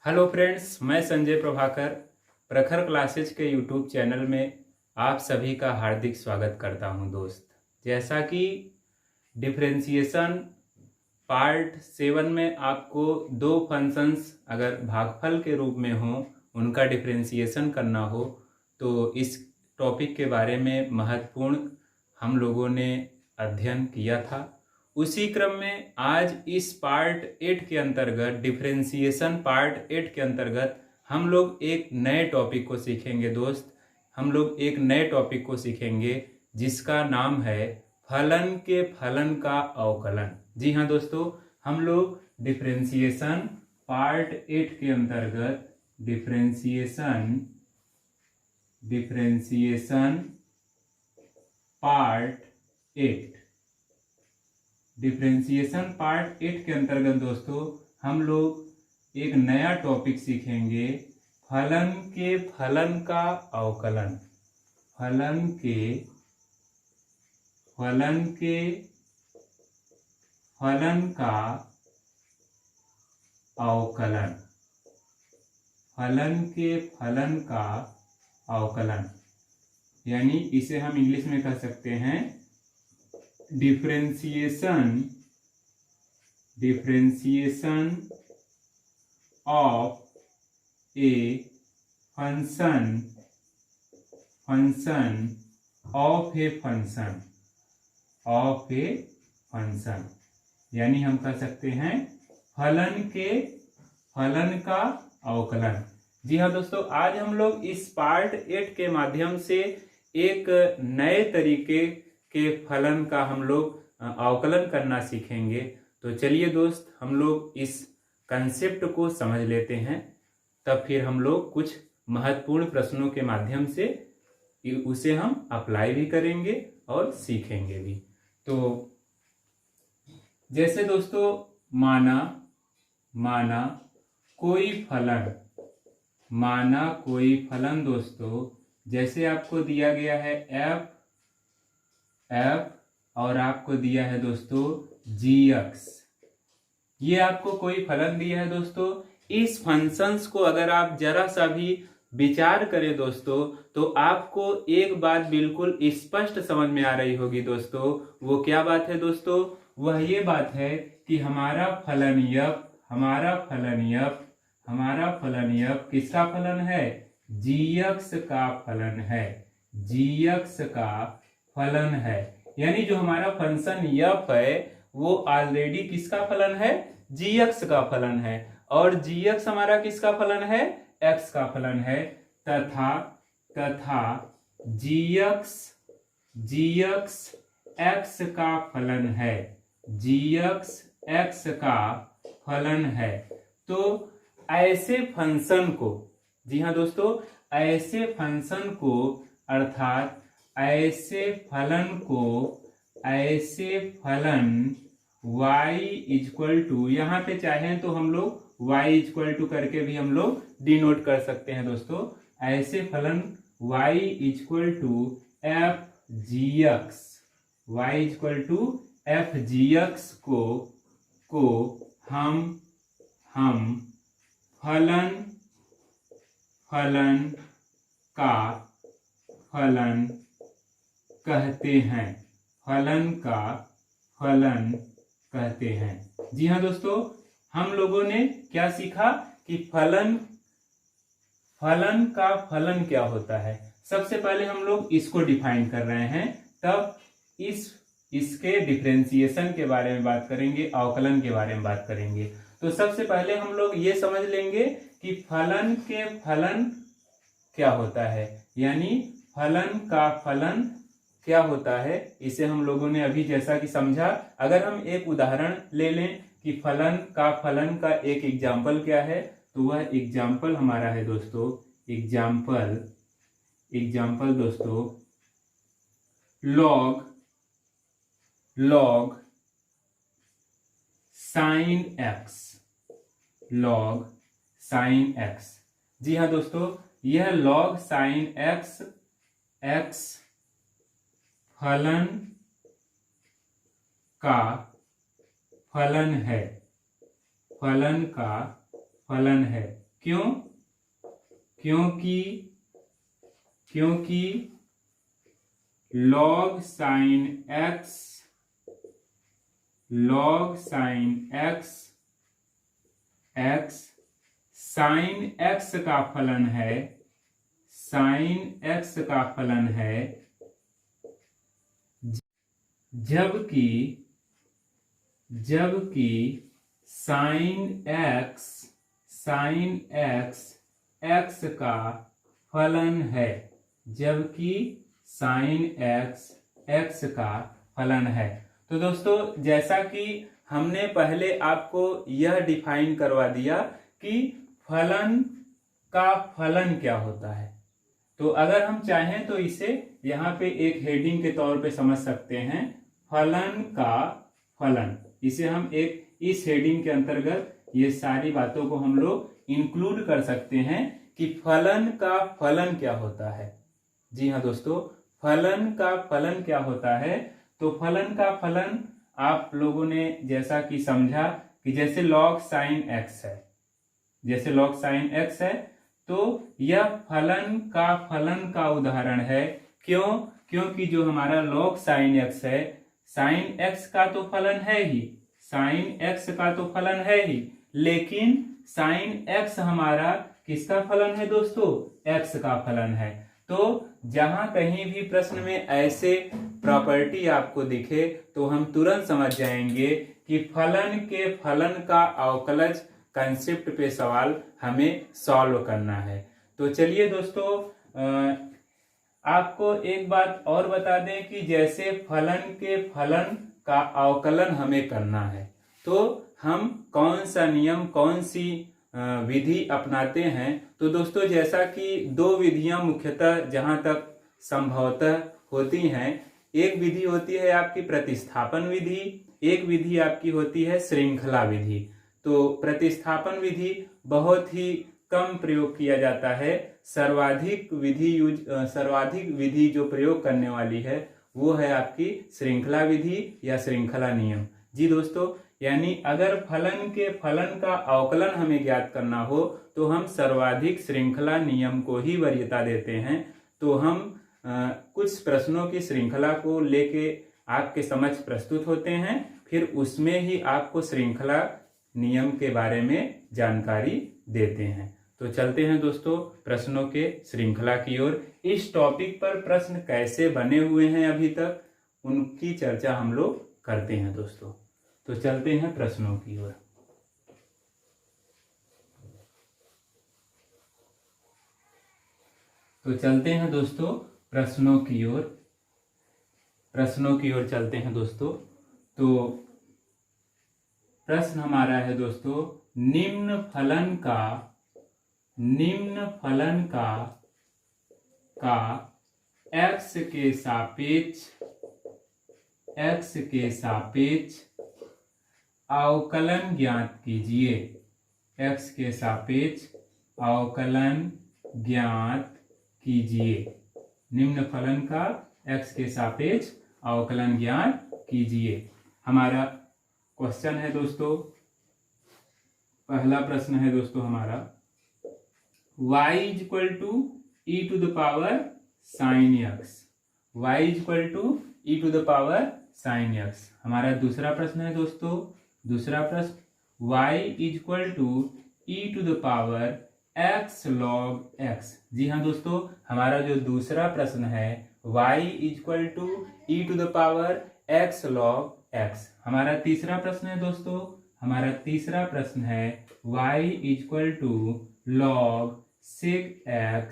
Hello friends, मैं संजय प्रभाकर प्रखर classes के यूट्यूब चैनल में आप सभी का हार्दिक स्वागत करता हूं। दोस्त, जैसा कि डिफरेंशिएशन पार्ट 7 में आपको दो फंक्शंस अगर भागफल के रूप में हो उनका डिफरेंशिएशन करना हो तो इस टॉपिक के बारे में महत्वपूर्ण हम लोगों ने अध्ययन किया था। उसी क्रम में आज इस पार्ट 8 के अंतर्गत डिफरेंशिएशन पार्ट 8 के अंतर्गत हम लोग एक नए टॉपिक को सीखेंगे। दोस्त, हम लोग एक नए टॉपिक को सीखेंगे जिसका नाम है फलन के फलन का अवकलन। जी हाँ दोस्तों, हम लोग डिफरेंशिएशन पार्ट 8 के अंतर्गत डिफरेंशिएशन पार्ट 8 के अंतर्गत दोस्तों हम लोग एक नया टॉपिक सीखेंगे, फलन के फलन का अवकलन। फलन के फलन का अवकलन। फलन के फलन का अवकलन यानी इसे हम इंग्लिश में कह सकते हैं differentiation of a function of a function यानी हम कह सकते हैं फलन के फलन का अवकलन। जी हाँ दोस्तों, आज हम लोग इस पार्ट 8 के माध्यम से एक नए तरीके के फलन का हम लोग अवकलन करना सीखेंगे। तो चलिए दोस्त, हम लोग इस कंसेप्ट को समझ लेते हैं, तब फिर हम लोग कुछ महत्वपूर्ण प्रश्नों के माध्यम से उसे हम अप्लाई भी करेंगे और सीखेंगे भी। तो जैसे दोस्तों माना कोई फलन दोस्तों, जैसे आपको दिया गया है f और आपको दिया है दोस्तों gx। ये आपको कोई फलन दिया है दोस्तों। इस फंक्शंस को अगर आप जरा सा भी विचार करें दोस्तों तो आपको एक बात बिल्कुल स्पष्ट समझ में आ रही होगी दोस्तों। वो क्या बात है दोस्तों? वह ये बात है कि हमारा फलन f किसका फलन है? gx का फलन है। gx का फलन है यानी जो हमारा फंक्शन f है वो ऑलरेडी किसका फलन है? gx का फलन है। और gx हमारा किसका फलन है? x का फलन है। तथा gx x का फलन है। gx x का फलन है। तो ऐसे फंक्शन को, जी हाँ दोस्तों, ऐसे फंक्शन को अर्थात ऐसे फलन y इक्वल टू, यहाँ पे चाहें तो हम लोग y इक्वल टू करके भी हम लोग डिनोट कर सकते हैं दोस्तों। ऐसे फलन y equal to f g x को हम फलन का फलन कहते हैं। फलन का फलन कहते हैं। जी हाँ दोस्तों, हम लोगों ने क्या सीखा कि फलन का फलन क्या होता है। सबसे पहले हम लोग इसको डिफाइन कर रहे हैं, तब इसके डिफरेंशिएशन के बारे में बात करेंगे, अवकलन के बारे में बात करेंगे। तो सबसे पहले हम लोग ये समझ लेंगे कि फलन के फलन क्या होता है, यानी फलन का फलन क्या होता है। इसे हम लोगों ने अभी जैसा कि समझा। अगर हम एक उदाहरण ले लें कि फलन का फलन का एक एग्जाम्पल क्या है, तो वह एग्जाम्पल हमारा है दोस्तों, एग्जाम्पल दोस्तों log sin x। जी हाँ दोस्तों, यह log sin x फलन का फलन है। क्यों? क्योंकि log sin x sin x का फलन है, जबकि sin x x का फलन है, तो दोस्तों जैसा कि हमने पहले आपको यह डिफाइन करवा दिया कि फलन का फलन क्या होता है, तो अगर हम चाहें तो इसे यहाँ पे एक हेडिंग के तौर पे समझ सकते हैं, फलन का फलन। इसे हम एक इस हेडिंग के अंतर्गत ये सारी बातों को हम लोग इंक्लूड कर सकते हैं कि फलन का फलन क्या होता है। जी हाँ दोस्तों, फलन का फलन क्या होता है? तो फलन का फलन आप लोगों ने जैसा कि समझा कि जैसे log sin x है, तो यह फलन का उदाहरण है। क्यों? क्योंकि जो हमारा log sin x है, sin x का तो फलन है ही, लेकिन sin x हमारा किसका फलन है दोस्तों? x का फलन है। तो जहां कहीं भी प्रश्न में ऐसे प्रॉपर्टी आपको दिखे तो हम तुरंत समझ जाएंगे कि फलन के फलन का अवकलज कंसेप्ट पे सवाल हमें सॉल्व करना है। तो चलिए दोस्तों, आपको एक बात और बता दें कि जैसे फलन के फलन का अवकलन हमें करना है, तो हम कौन सा नियम, कौन सी विधि अपनाते हैं? तो दोस्तों जैसा कि दो विधियां मुख्यतः जहां तक संभवतः होती हैं, एक विधि होती है आपकी प्रतिस्थापन विधि, एक विधि आपकी होती है श्रृंखला विधि। तो प्रतिस्थापन विधि बहुत ही कम प्रयोग किया जाता है, सर्वाधिक विधि जो प्रयोग करने वाली है वो है आपकी श्रृंखला विधि या श्रृंखला नियम। जी दोस्तों, यानी अगर फलन के फलन का अवकलन हमें ज्ञात करना हो तो हम सर्वाधिक श्रृंखला नियम को ही वरीयता देते हैं। तो हम कुछ प्रश्नों की श्रृंखला को लेके आपके समक्ष प्रस्तुत होते हैं, फिर उसमें ही आपको श्रृंखला नियम के बारे में जानकारी देते हैं। तो चलते हैं दोस्तों प्रश्नों के श्रृंखला की ओर। इस टॉपिक पर प्रश्न कैसे बने हुए हैं अभी तक, उनकी चर्चा हम लोग करते हैं दोस्तों। तो चलते हैं प्रश्नों की ओर। तो चलते हैं दोस्तों प्रश्नों की ओर चलते हैं दोस्तों। तो प्रश्न हमारा है दोस्तों, निम्न फलन का x के सापेक्ष अवकलन ज्ञात कीजिए। x के सापेक्ष अवकलन ज्ञात कीजिए। निम्न फलन का x के सापेक्ष अवकलन ज्ञात कीजिए। हमारा क्वेश्चन है दोस्तों, पहला प्रश्न है दोस्तों हमारा, y equal to e to the power sine x, y equal to e to the power sine x। हमारा दूसरा प्रश्न है दोस्तों, दूसरा प्रश्न, y equal to e to the power x log x। जी हाँ दोस्तों, हमारा जो दूसरा प्रश्न है y equal to e to the power x log x। हमारा तीसरा प्रश्न है दोस्तों, हमारा तीसरा प्रश्न है y equal to log sec x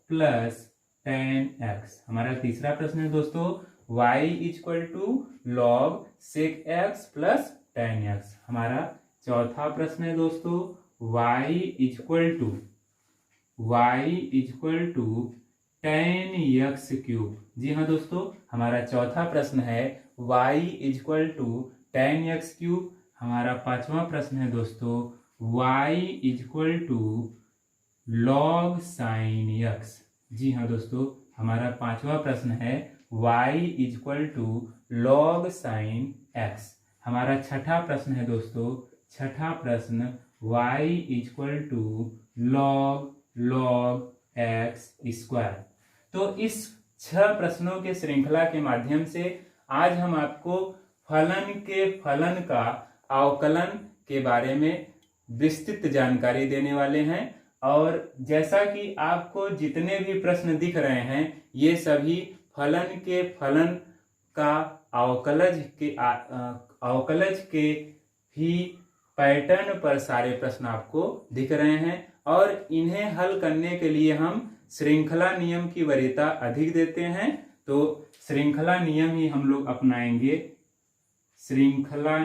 plus tan x। हमारा तीसरा प्रश्न है दोस्तों, y equal to log sec x plus tan x। हमारा चौथा प्रश्न है दोस्तों, y equal to tan x cube. जी हाँ दोस्तों, हमारा चौथा प्रश्न है y equal to tan x cube. हमारा पांचवा प्रश्न है दोस्तों, y equal to log sin x। जी हाँ दोस्तों, हमारा पांचवा प्रश्न है y equal to log sin x। हमारा छठा प्रश्न है दोस्तों, छठा प्रश्न y equal to log x square. तो इस 6 प्रश्नों के श्रृंखला के माध्यम से आज हम आपको फलन के फलन का अवकलन के बारे में विस्तृत जानकारी देने वाले हैं। और जैसा कि आपको जितने भी प्रश्न दिख रहे हैं ये सभी फलन के फलन का अवकलज के ही पैटर्न पर सारे प्रश्न आपको दिख रहे हैं। और इन्हें हल करने के लिए हम श्रृंखला नियम की वरीयता अधिक देते हैं। तो श्रृंखला नियम ही हम लोग अपनाएंगे। श्रृंखला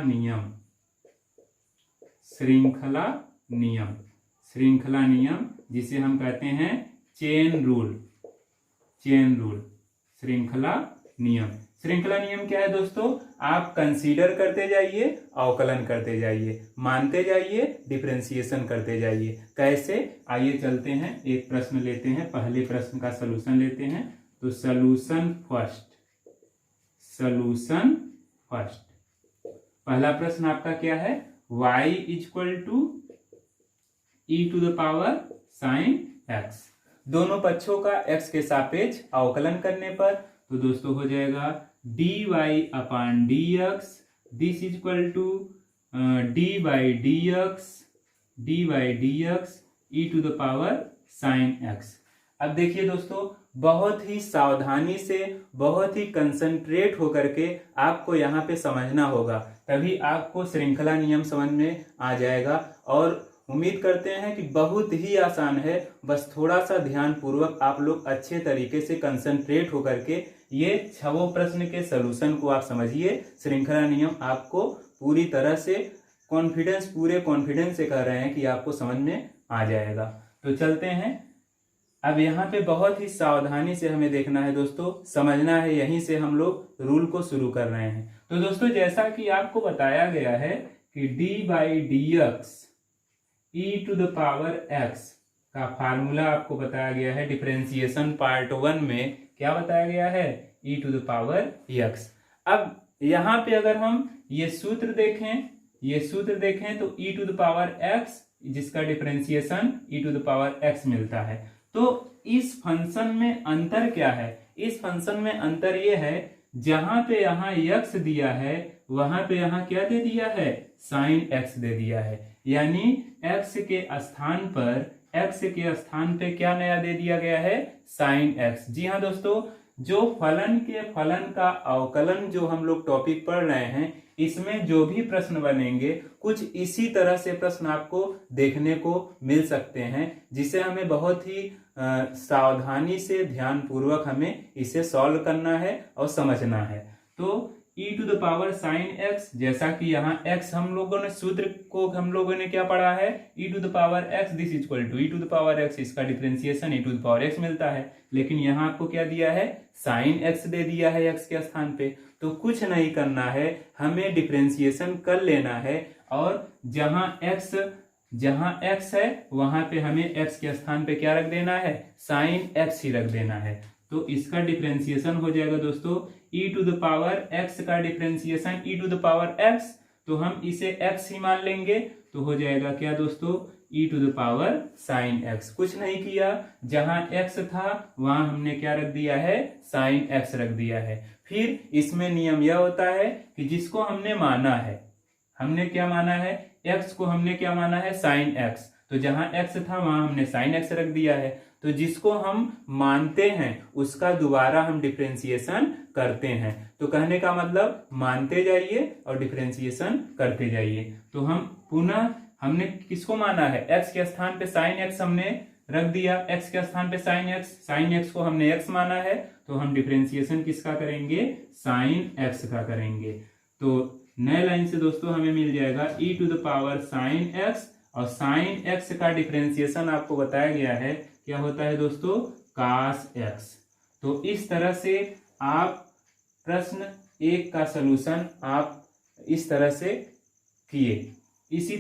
नियम जिसे हम कहते हैं चेन रूल। श्रृंखला नियम क्या है दोस्तों? आप कंसीडर करते जाइए, अवकलन करते जाइए, मानते जाइए, डिफरेंशिएशन करते जाइए। कैसे? आइए चलते हैं, एक प्रश्न लेते हैं, पहले प्रश्न का सलूशन लेते हैं। तो सलूशन फर्स्ट। पहला प्रश्न आपका क्या है? y equal to e to the power sine x। दोनों पक्षों का x के सापेक्ष अवकलन करने पर तो दोस्तों हो जाएगा dy upon dx, this equal to dy dx e to the power sine x। अब देखिए दोस्तों, बहुत ही सावधानी से, बहुत ही कंसंट्रेट होकर के आपको यहाँ पे समझना होगा, तभी आपको श्रृंखला नियम समझ में आ जाएगा। और उम्मीद करते हैं कि बहुत ही आसान है, बस थोड़ा सा ध्यान पूर्वक आप लोग अच्छे तरीके से कंसंट्रेट होकर के ये 6 प्रश्न के सलूशन को आप समझिए। श्रृंखला नियम आपको पूरी तरह से पूरे कॉन्फिडेंस से कह रहे हैं कि आपको समझ में आ जाएगा। तो चलते हैं। अब यहाँ पे बहुत ही सावधानी से हमें देखना है दोस्तों, समझना है, यहीं से हम लोग रूल को शुरू कर रहे हैं। तो दोस्तों जैसा कि आपको बताया गया है कि dx e to the power x का फार्मूला आपको बताया गया है। डिफरेंशिएशन पार्ट 1 में क्या बताया गया है? e to the power x। अब यहाँ पे अगर हम ये सूत्र देखें तो e to the power x जिसका differentiation e to the power x मिलता है। तो इस फंक्शन में अंतर क्या है? इस फंक्शन में अंतर ये है, जहां पे यहाँ x दिया है वहां पे यहाँ क्या दे दिया है? साइन x दे दिया है। यानी x के स्थान पे क्या नया दे दिया गया है? Sine x। जी हाँ दोस्तों, जो फलन के फलन का अवकलन जो हम लोग टॉपिक पढ़ रहे हैं, इसमें जो भी प्रश्न बनेंगे कुछ इसी तरह से प्रश्न आपको देखने को मिल सकते हैं, जिसे हमें बहुत ही सावधानी से, ध्यान पूर्वक हमें इसे सॉल्व करना है और समझना है। तो e to the power sine x, जैसा कि यहाँ x हम लोगों ने सूत्र को हम लोगों ने क्या पढ़ा है? e to the power x this equal to e to the power x, इसका differentiation e to the power x मिलता है। लेकिन यहाँ आपको क्या दिया है? साइन x दे दिया है x के स्थान पे। तो कुछ नहीं करना है, हमें डिफरेंशिएशन कर लेना है और जहाँ x है वहां पे हमें x के स्थान पे क्या रख देना है? साइन x ही रख देना है। तो इसका डिफरेंशिएशन हो जाएगा दोस्तों e to the power x का differentiation e to the power x, तो हम इसे x ही मान लेंगे। तो हो जाएगा क्या दोस्तों? e to the power sine x। कुछ नहीं किया, जहां x था वहां हमने क्या रख दिया है? साइन x रख दिया है। फिर इसमें नियम यह होता है कि जिसको हमने माना है, हमने क्या माना है? x को हमने क्या माना है? Sine x। तो जहां x था वहां हमने साइन x रख दिया है। तो जिसको हम मानते हैं उसका दोबारा हम डिफरेंशिएशन करते हैं। तो कहने का मतलब मानते जाइए और डिफरेंशिएशन करते जाइए। तो हम पुनः हमने किसको माना है? x के स्थान पे साइन x हमने रख दिया, x के स्थान पे साइन x को हमने x माना है, तो हम डिफरेंशिएशन किसका करेंगे? साइन x का करेंगे। तो नए लाइन से दोस्तों हमें मिल जाएगा e to the power sine x, और साइन x का डिफरेंशिएशन आपको बताया गया है क्या होता है दोस्तों? कास x। तो इस तरह से आप प्रश्न 1 का सलूशन आप इस तरह से किए। इसी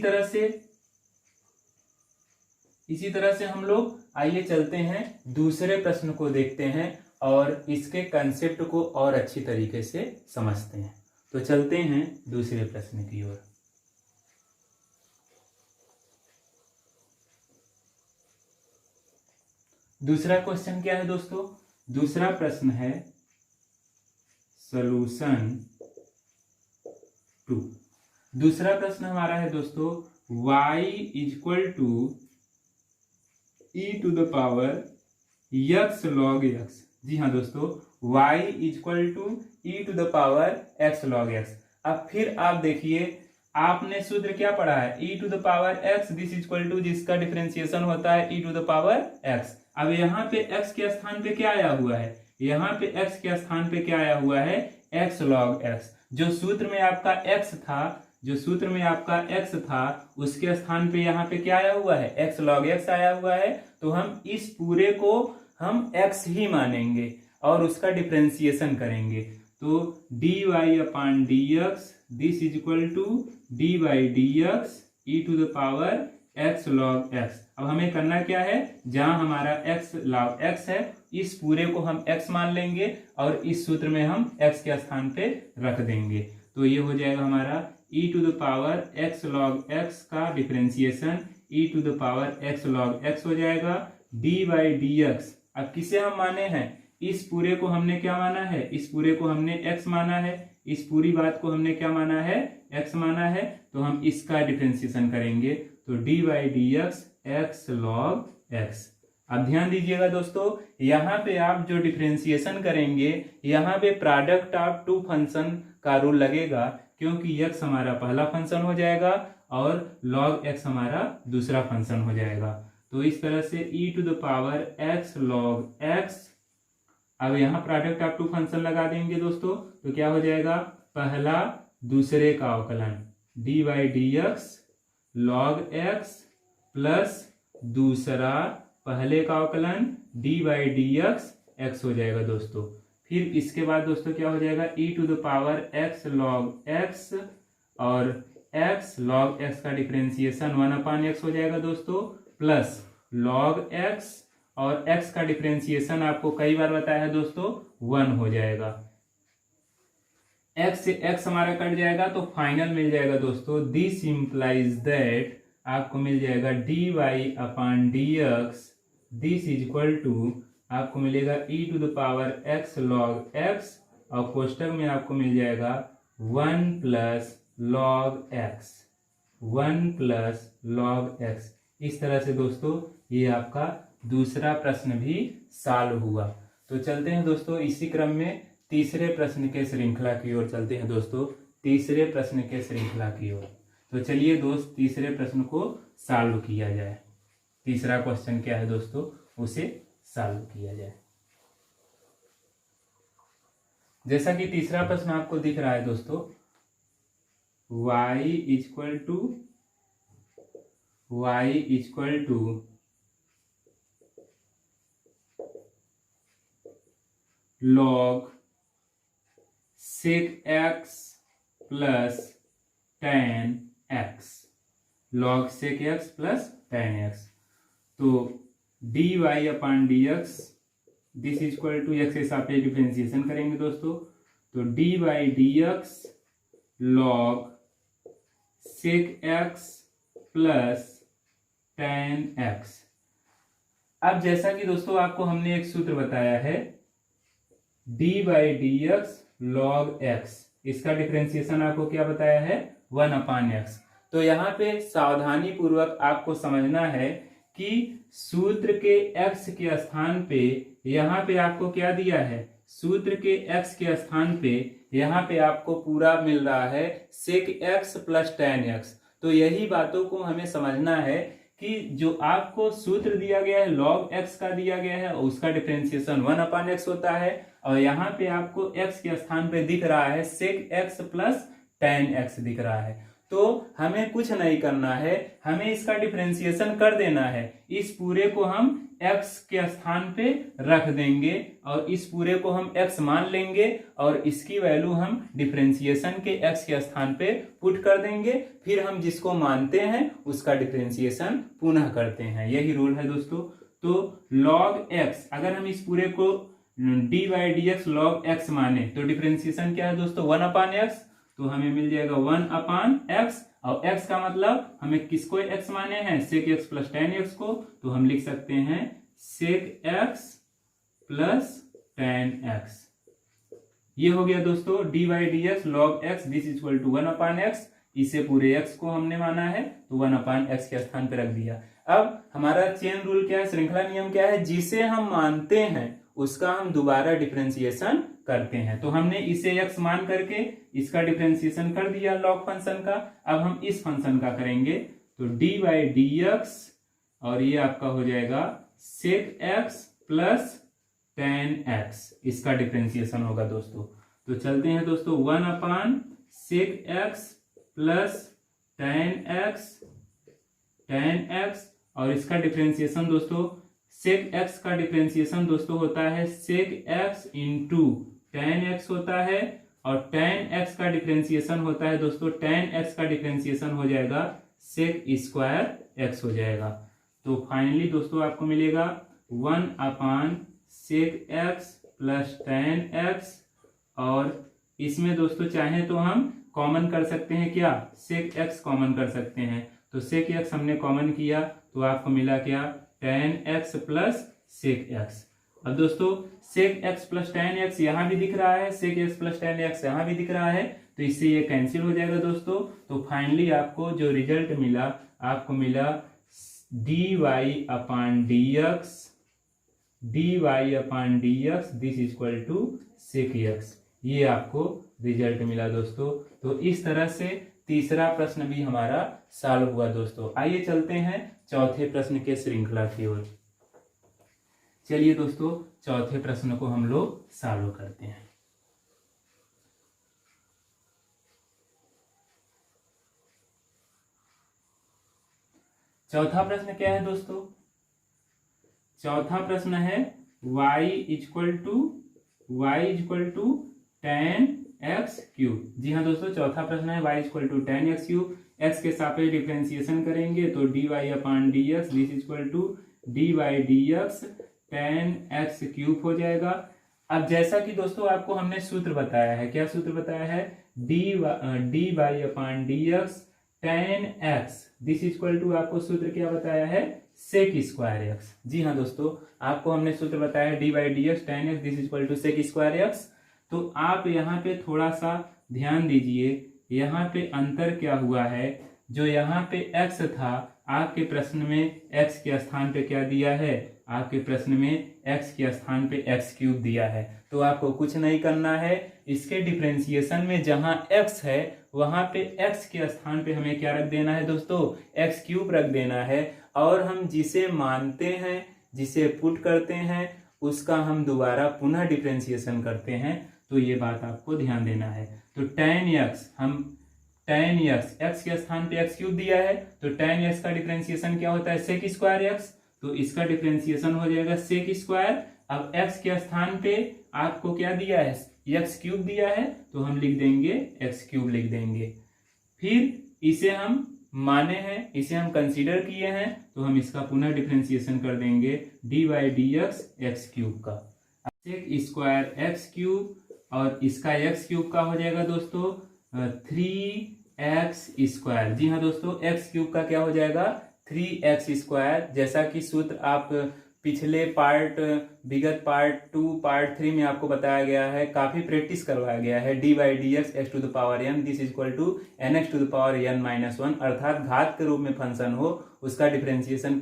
तरह से हम लोग आइए चलते हैं दूसरे प्रश्न को देखते हैं और इसके कंसेप्ट को और अच्छी तरीके से समझते हैं। तो चलते हैं दूसरे प्रश्न की ओर। दूसरा क्वेश्चन क्या है दोस्तों? दूसरा प्रश्न है सॉल्यूशन टू। दूसरा प्रश्न हमारा है दोस्तों y equal to e to the power x log x। जी हाँ दोस्तों, y equal to e to the power x log x। अब फिर आप देखिए, आपने सूत्र क्या पढ़ा है? e to the power x this equal to, जिसका डिफरेंशिएशन होता है e to the power x। अब यहाँ पे x के स्थान पे क्या आया हुआ है? यहाँ पे x के स्थान पे क्या आया हुआ है? x log x। जो सूत्र में आपका x था, जो सूत्र में आपका x था, उसके स्थान पे यहाँ पे क्या आया हुआ है? x log x आया हुआ है। तो हम इस पूरे को हम x ही मानेंगे और उसका डिफरेंशिएशन करेंगे। तो dy upon dx this is equal to dy dx e to the power x log x। अब हमें करना क्या है? जहां हमारा x log x है, इस पूरे को हम x मान लेंगे और इस सूत्र में हम x के स्थान पे रख देंगे। तो ये हो जाएगा हमारा e to the power x log x का differentiation e to the power x log x हो जाएगा dy dx। अब किसे हम माने हैं? इस पूरे को हमने क्या माना है? इस पूरे को हमने x माना है। इस पूरी बात को हमने क्या माना है? x माना है। तो हम इसका डिफरेंशिएशन करेंगे, तो dy dx x log x। अब ध्यान दीजिएगा दोस्तों, यहाँ पे आप जो डिफरेंशिएशन करेंगे, यहाँ पे प्रोडक्ट ऑफ टू फंक्शन का रूल लगेगा, क्योंकि x हमारा पहला फंक्शन हो जाएगा और log x हमारा दूसरा फंक्शन हो जाएगा। तो इस तरह से e to the power x log x। अब यहाँ प्रोडक्ट ऑफ टू फंक्शन लगा देंगे दोस्तों, तो क्या हो जाएगा? पहला दूसरे का अवकलन dy dx log x plus दूसरा पहले का अवकलन dy dx x हो जाएगा दोस्तों। फिर इसके बाद दोस्तों क्या हो जाएगा? e to the power x log x और x log x का डिफरेंशिएशन 1/x हो जाएगा दोस्तों, प्लस log x और x का डिफरेंशिएशन आपको कई बार बताया है दोस्तों 1 हो जाएगा। x से x हमारा कट जाएगा तो फाइनल मिल जाएगा दोस्तों, दिस इम्प्लाइज दैट आपको मिल जाएगा dy upon dx this is equal to आपको मिलेगा e to the power x log x और कोष्टक में आपको मिल जाएगा 1 plus log x, 1 plus log x। इस तरह से दोस्तों ये आपका दूसरा प्रश्न भी सॉल्व हुआ। तो चलते हैं दोस्तों इसी क्रम में तीसरे प्रश्न के श्रृंखला की ओर चलते हैं दोस्तों, तीसरे प्रश्न के श्रृंखला की ओर। तो चलिए दोस्त तीसरे प्रश्न को सॉल्व किया जाए। तीसरा क्वेश्चन क्या है दोस्तों, उसे सॉल्व किया जाए। जैसा कि तीसरा प्रश्न आपको दिख रहा है दोस्तों, y equal to log sec x plus tan x, log sec x plus tan x। तो dy upon dx this equal to x के सापेक्ष डिफरेंशिएशन करेंगे दोस्तों, तो dy dx log sec x plus tan x। अब जैसा कि दोस्तों आपको हमने एक सूत्र बताया है dy dx log x, इसका डिफरेंशिएशन आपको क्या बताया है? 1/x। तो यहाँ पे सावधानी पूर्वक आपको समझना है कि सूत्र के x के स्थान पे यहाँ पे आपको क्या दिया है? सूत्र के x के स्थान पे यहाँ पे आपको पूरा मिल रहा है sec x plus tan x। तो यही बातों को हमें समझना है कि जो आपको सूत्र दिया गया है log x का दिया गया है, उसका डिफरेंशिएशन 1/x होता है और यहाँ पे आपको x के स्थान पे दिख रहा है sec x plus tan x दिख रहा है। तो हमें कुछ नहीं करना है, हमें इसका डिफरेंशिएशन कर देना है। इस पूरे को हम x के स्थान पे रख देंगे और इस पूरे को हम x मान लेंगे और इसकी वैल्यू हम डिफरेंशिएशन के x के स्थान पे पुट कर देंगे। फिर हम जिसको मानते हैं उसका डिफरेंशिएशन पुनः करते हैं, यही रूल है दोस्तों। तो log x, अगर हम इस पूरे को dy dx log x माने तो डिफरेंशिएशन क्या है दोस्तों? 1/x। तो हमें मिल जाएगा 1/x और x का मतलब हमें किसको x माने हैं? sec x plus tan x को, तो हम लिख सकते हैं sec x plus tan x. ये हो गया दोस्तों d by d x log x this equal to 1/x। इसे पूरे x को हमने माना है तो 1/x के स्थान पे रख दिया। अब हमारा चेन रूल क्या है, श्रृंखला नियम क्या है, जिसे हम मानते हैं उसका हम दोबारा डिफरेंशिएशन करते हैं। तो हमने इसे x मान करके इसका डिफरेंशिएशन कर दिया लॉग फंक्शन का। अब हम इस फंक्शन का करेंगे तो डी बाई डी एक्स और ये आपका हो जाएगा sec x plus tan x, इसका डिफरेंशिएशन होगा दोस्तों। तो चलते हैं दोस्तों 1/सेक एक्स प्लस टेन एक्स और इसका डिफरेंशिएशन दोस्तों सेक एक्स का डिफरेंशिएशन दोस्तों होता है sec x into tan x होता है और टेन एक्स का डिफरेंशिएशन होता है दोस्तों टेन एक्स का डिफरेंशिएशन हो जाएगा सेक स्क्वायर एक्स हो जाएगा। तो फाइनली दोस्तों आपको मिलेगा 1/सेक एक्स प्लस टेन एक्स और इसमें दोस्तों चाहें तो हम कॉमन कर सकते हैं, क्या सेक एक्स कॉमन कर सकते हैं। तो सेक एक्स हमने कॉमन किया तो आपको मिला क्या tan x plus sec x. अब दोस्तों sec x plus tan x यहां भी दिख रहा है, sec x plus tan x यहां भी दिख रहा है, तो इससे ये कैंसिल हो जाएगा दोस्तों। तो फाइनली आपको जो रिजल्ट मिला आपको मिला d y upon d x this equal to sec x, ये आपको रिजल्ट मिला दोस्तों। तो इस तरह से तीसरा प्रश्न भी हमारा सॉल्व हुआ दोस्तों। आइए चलते हैं चौथे प्रश्न के श्रृंखला की ओर। चलिए दोस्तों चौथे प्रश्न को हम लोग सॉल्व करते हैं। चौथा प्रश्न क्या है दोस्तों, चौथा प्रश्न है y equal to tan x cube. जी हाँ दोस्तों चौथा प्रश्न है y equal to tan x cube. x के सापेक्ष डिफरेंशिएशन करेंगे तो d y upon d x this equal to d y d x tan x cube हो जाएगा। अब जैसा कि दोस्तों आपको हमने सूत्र बताया है, क्या सूत्र बताया है, d y upon d x tan x this equal to आपको सूत्र क्या बताया है सेक स्क्वायर एक्स। जी हाँ दोस्तों आपको हमने सूत्र बताया है d by d x tan x this equal to sec square x. तो आप यहाँ पे थोड़ा सा ध्यान दीजिए, यहाँ पे अंतर क्या हुआ है, जो यहाँ पे x था आपके प्रश्न में x के स्थान पे क्या दिया है, आपके प्रश्न में x के स्थान पे x क्यूब दिया है। तो आपको कुछ नहीं करना है, इसके डिफरेंशिएशन में जहां x है वहां पे x के स्थान पे हमें क्या रख देना है दोस्तों, x क्यूब रख देना है और हम जिसे मानते हैं जिसे पुट करते हैं उसका हम दोबारा पुनः डिफरेंशिएशन करते हैं। तो ये बात आपको ध्यान देना है। तो टेन एक्स एक्स के स्थान पे एक्स क्यूब दिया है तो टेन एक्स का डिफरेंशिएशन क्या होता है सेक स्क्वायर एक्स, तो इसका डिफरेंशिएशन हो जाएगा सेक स्क्वायर। अब एक्स के स्थान पे आपको क्या दिया है एक्स क्यूब दिया है तो हम लिख देंगे एक्स क्यूब लिख देंगे। फिर इसे हम माने हैं, इसे हम कंसीडर किए हैं तो हम इसका पुनः डिफरेंशिएशन कर देंगे D by d x cube का सेक स्क्वायर एक्स क्यूब और इसका एक्स क्यूब का हो जाएगा दोस्तों 3x स्क्वायर। जी हाँ दोस्तों एक्स क्यूब का क्या हो जाएगा 3x स्क्वायर। जैसा कि सूत्र आप पिछले विगत पार्ट 2 पार्ट 3 में आपको बताया गया है, काफी प्रैक्टिस करवाया गया है। D by d x x to the power n this equal to n x to the power n minus 1, अर्थात घात के रूप में फंक्शन हो उसका डिफरेंशिएशन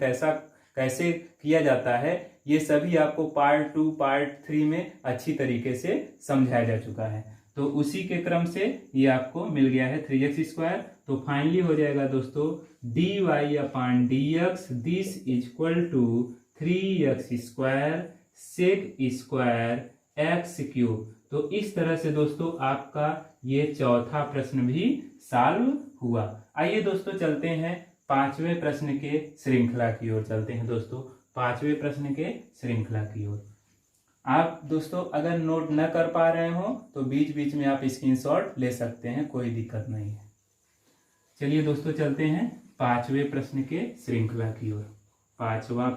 कैसे किया जाता है, ये सभी आपको पार्ट 2 पार्ट 3 में अच्छी तरीके से समझाया जा चुका है। तो उसी के क्रम से ये आपको मिल गया है 3x स्क्वायर। तो फाइनली हो जाएगा दोस्तों d y upon d x this equal to 3x square sec square x cube. तो इस तरह से दोस्तों आपका ये चौथा प्रश्न भी सॉल्व हुआ। आइए दोस्तों चलते हैं पांचवें प्रश्न के श्रृंखला की ओर चलते हैं दोस्तों, पांचवें प्रश्न के श्रृंखला की ओर। आप दोस्तों अगर नोट न कर पा रहे हो तो बीच बीच में आप स्क्रीनशॉट ले सकते हैं, कोई दिक्कत नहीं है। चलिए दोस्तों चलते हैं पांचवें प्रश्न के श्रृंखला की ओर। पांचवा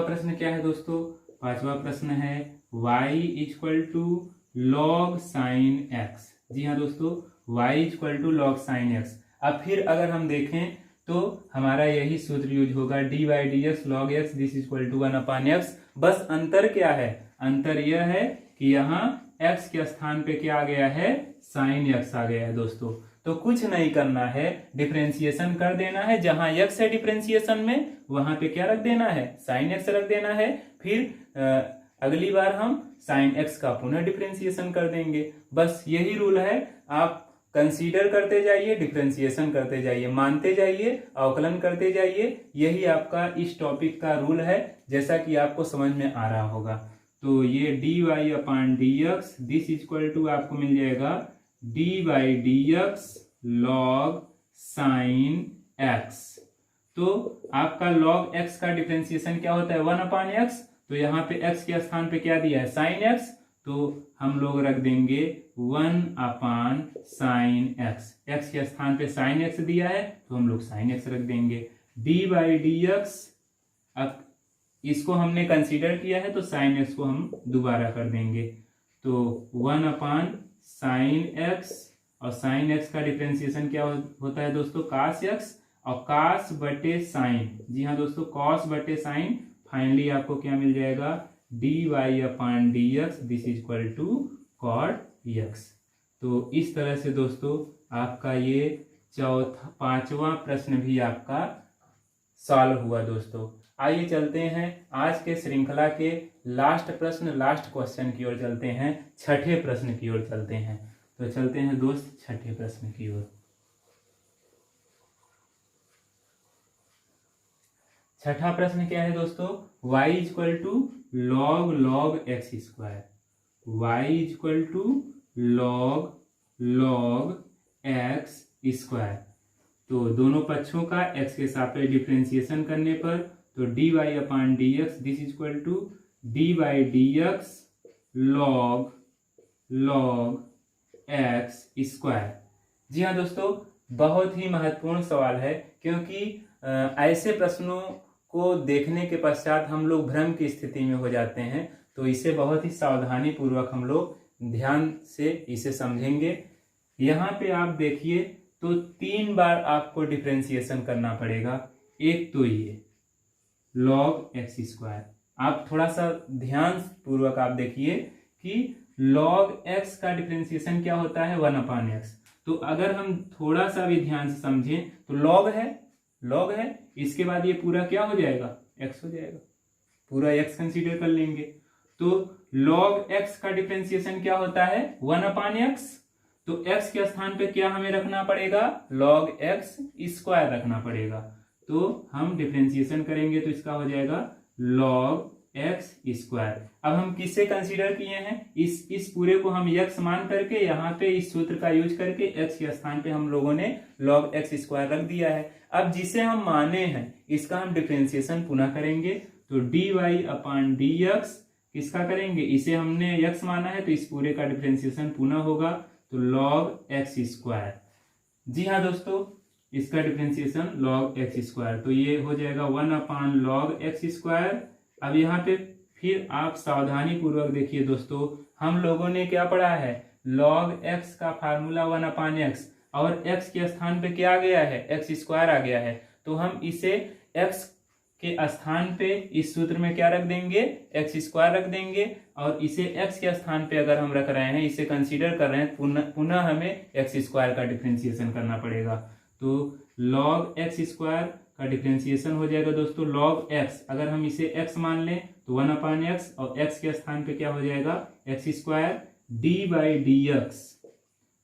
प्रश्न क्या है दोस्तों, पांचवा प्रश्न है y equal to log sine x. जी हाँ दोस्तों y equal to log sine x. अब फिर अगर हम देखें तो हमारा यही सूत्र यूज होगा, dy/dx log x this equal to 1/x। बस अंतर क्या है, अंतर यह है कि यहाँ x के स्थान पे क्या आ गया है, sin x आ गया है दोस्तों। तो कुछ नहीं करना है, डिफरेंशिएशन कर देना है, जहां x है डिफरेंशिएशन में वहां पे क्या रख देना है, sin x रख देना है। फिर अगली बार हम sin x का पुनः डिफरेंशिएशन कर देंगे। बस यही रूल है, आप कंसीडर करते जाइए, डिफरेंशिएशन करते जाइए, मानते जाइए, अवकलन करते जाइए। यही आपका इस टॉपिक का रूल है, जैसा कि आपको समझ में आ रहा होगा। तो ये dy/dx दिस इक्वल टू आपको मिल जाएगा dy/dx log sin x। तो आपका log x का डिफरेंशिएशन क्या होता है, 1/x। तो यहाँ पे x के स्थान पे क्या दिया है, sin x, तो हम लोग रख देंगे 1/sin x। x के स्थान पे sin x दिया है तो हम लोग sin x रख देंगे। dy/dx, अब इसको हमने कंसीडर किया है तो sin x को हम दोबारा कर देंगे। तो 1/sin x, और sin x का डिफरेंशिएशन क्या होता है दोस्तों, cos x, और cos बटे sin, जी हाँ दोस्तों, cos बटे sin। फाइनली आपको क्या मिल जाएगा, dy/dx this equal to cot x। तो इस तरह से दोस्तों आपका ये पांचवा प्रश्न भी आपका सॉल्व हुआ दोस्तों। आइए चलते हैं आज के श्रृंखला के लास्ट प्रश्न, लास्ट क्वेश्चन की ओर चलते हैं, छठे प्रश्न की ओर चलते हैं। तो चलते हैं दोस्त छठे प्रश्न की ओर। छठा प्रश्न क्या है दोस्तों, y equal to log x square, y equal to log x square. तो दोनों पक्षों का x के सापेक्ष डिफरेंशिएशन करने पर तो dy/dx this equal to dy/dx log x square. जी हाँ दोस्तों, बहुत ही महत्वपूर्ण सवाल है, क्योंकि ऐसे प्रश्नों को देखने के पश्चात हम लोग भ्रम की स्थिति में हो जाते हैं। तो इसे बहुत ही सावधानी पूर्वक हम लोग ध्यान से इसे समझेंगे। यहाँ पे आप देखिए तो 3 बार आपको डिफरेंशिएशन करना पड़ेगा। एक तो ये log x स्क्वायर, आप थोड़ा सा ध्यान पूर्वक आप देखिए कि log x का डिफरेंशिएशन क्या होता है, 1/x। तो अगर हम थोड़ा सा भी ध्यान से समझें तो log है, इसके बाद ये पूरा क्या हो जाएगा, x हो जाएगा, पूरा x कंसीडर कर लेंगे। तो log x का डिफरेंशिएशन क्या होता है, 1/x। तो x के स्थान पे क्या हमें रखना पड़ेगा, log x स्क्वायर रखना पड़ेगा। तो हम डिफरेंशिएशन करेंगे तो इसका हो जाएगा log x स्क्वायर। अब हम किससे कंसीडर किए हैं, इस पूरे को हम x मान करके यहाँ पे इस सूत्र का यूज करके x के स्थान पे हम लोगों ने log x स्क्वायर रख दिया है। अब जिसे हम माने हैं इसका हम डिफरेंशिएशन पुनः करेंगे। तो dy/dx किसका करेंगे, इसे हमने x माना है तो इस पूरे का डिफरेंशिएशन पुनः होगा तो log x स्क्वायर। जी हाँ दोस्तों, इसका डिफरेंशिएशन log x स्क्वायर, तो ये हो जाएगा 1/log x स्क्वायर। अब यहाँ पे फिर आप सावधानी पूर्वक देखिए दोस्तों, हम लोगों ने क्या पढ़ा है, log x का फार्मूला 1/x, और x के स्थान पे क्या आ गया है, x स्क्वायर आ गया है। तो हम इसे x के स्थान पे इस सूत्र में क्या रख देंगे, x स्क्वायर रख देंगे, और इसे x के स्थान पे अगर हम रख रहे हैं, इसे कंसीडर कर रहे हैं, पुनः हमें x स्क्वायर का डिफरेंशिएशन करना पड़ेगा। तो log x स्क्वायर का डिफरेंशिएशन हो जाएगा दोस्तों log x, अगर हम इसे x मान लें तो 1/x, और x के स्थान पे क्या हो जाएगा, x स्क्वायर d/dx।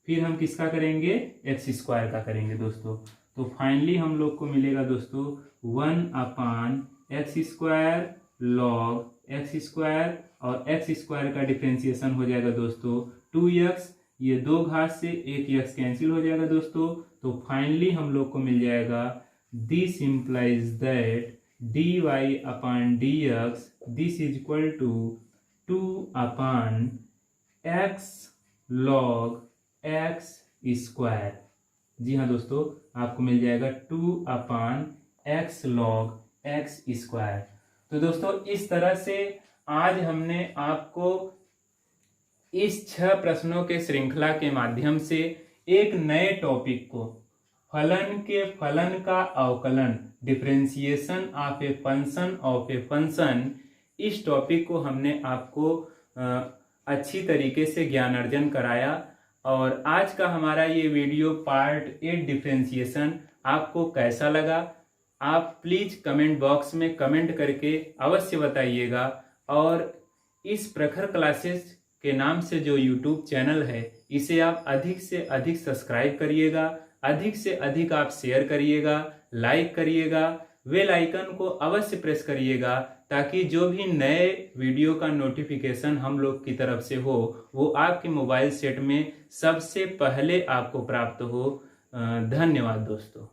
फिर हम किसका करेंगे, x स्क्वायर का करेंगे दोस्तों। तो फाइनली हम लोग को मिलेगा दोस्तों 1/x square log x square, और x स्क्वायर का डिफरेंशिएशन हो जाएगा दोस्तों 2x, ये 2 घात से 1 x कैंसिल हो जाएगा दोस्तों। तो फाइनली हम लोग को मिल जाएगा this implies that dy/dx this is equal to 2/x log x square. जी हाँ दोस्तों, आपको मिल जाएगा 2/x log x स्क्वायर। तो दोस्तों इस तरह से आज हमने आपको इस 6 प्रश्नों के श्रृंखला के माध्यम से एक नए टॉपिक को फलन के फलन का अवकलन, डिफरेंशिएशन ऑफ ए फंक्शन, इस टॉपिक को हमने आपको अच्छी तरीके से ज्ञान अर्जन कराया। और आज का हमारा ये वीडियो पार्ट 8 डिफरेंशिएशन आपको कैसा लगा, आप प्लीज कमेंट बॉक्स में कमेंट करके अवश्य बताइएगा। और इस प्रखर क्लासेस के नाम से जो यूट्यूब चैनल है, इसे आप अधिक से अधिक सब्सक्राइब करिएगा, अधिक से अधिक आप शेयर करिएगा, लाइक करिएगा, बेल आइकन को अवश्य प्रेस करिएगा, ताकि जो भी नए वीडियो का नोटिफिकेशन हम लोग की तरफ से हो वो आपके मोबाइल सेट में सबसे पहले आपको प्राप्त हो। धन्यवाद दोस्तों।